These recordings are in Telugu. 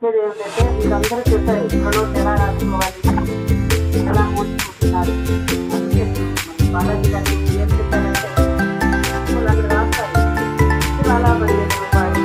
చెప్పేది ఏంటంటే మీరందరూ చెప్పారు ఇంట్లో ఎలా రాసుకోవాలి, ఎలా ఓడించుకుంటున్నారు. అందుకే బాలాజీ గారు ఏం చెప్పారంటే వాళ్ళు అక్కడ రాస్తారు అలా 15 రూపాయలు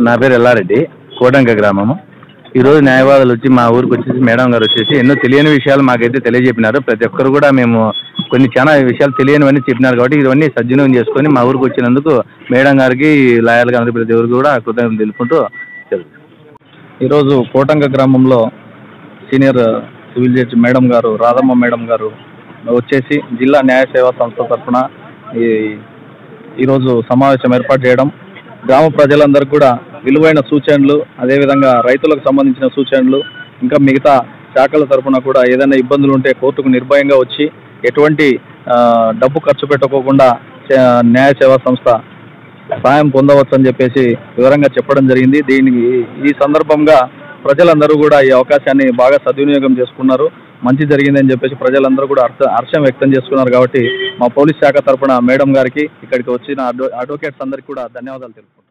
నా పేరు ఎల్లారెడ్డి, కోటంక గ్రామము. ఈరోజు న్యాయవాదులు వచ్చి మా ఊరికి వచ్చేసి మేడం గారు వచ్చేసి ఎన్నో తెలియని విషయాలు మాకైతే తెలియజెప్పినారు. ప్రతి ఒక్కరు కూడా మేము చాలా విషయాలు తెలియనివన్నీ చెప్పినారు కాబట్టి ఇవన్నీ సద్వినియోగం చేసుకొని మా ఊరికి వచ్చినందుకు మేడం గారికి, లాయర్గా అందరి ప్రతి ఒక్కరికి కూడా కృతజ్ఞతలు తెలుపుకుంటూ ఈరోజు కోటంక గ్రామంలో సీనియర్ సివిల్ జడ్జి మేడం గారు, రాధమ్మ మేడం గారు వచ్చేసి జిల్లా న్యాయ సేవా సంస్థ తరఫున ఈరోజు సమావేశం ఏర్పాటు చేయడం, గ్రామ ప్రజలందరికీ కూడా విలువైన సూచనలు, అదేవిధంగా రైతులకు సంబంధించిన సూచనలు, ఇంకా మిగతా శాఖల తరఫున కూడా ఏదైనా ఇబ్బందులు ఉంటే కోర్టుకు నిర్భయంగా వచ్చి ఎటువంటి డబ్బు ఖర్చు పెట్టుకోకుండా న్యాయ సేవా సంస్థ సాయం పొందవచ్చు అని చెప్పేసి వివరంగా చెప్పడం జరిగింది. ఈ సందర్భంగా ప్రజలందరూ కూడా ఈ అవకాశాన్ని బాగా సద్వినియోగం చేసుకున్నారు. మంచి జరిగిందని చెప్పేసి ప్రజలందరూ కూడా హర్షం వ్యక్తం చేసుకున్నారు. కాబట్టి మా పోలీస్ శాఖ తరఫున మేడం గారికి, ఇక్కడికి వచ్చిన అడ్వకేట్స్ అందరికీ కూడా ధన్యవాదాలు తెలుపుతున్నాను.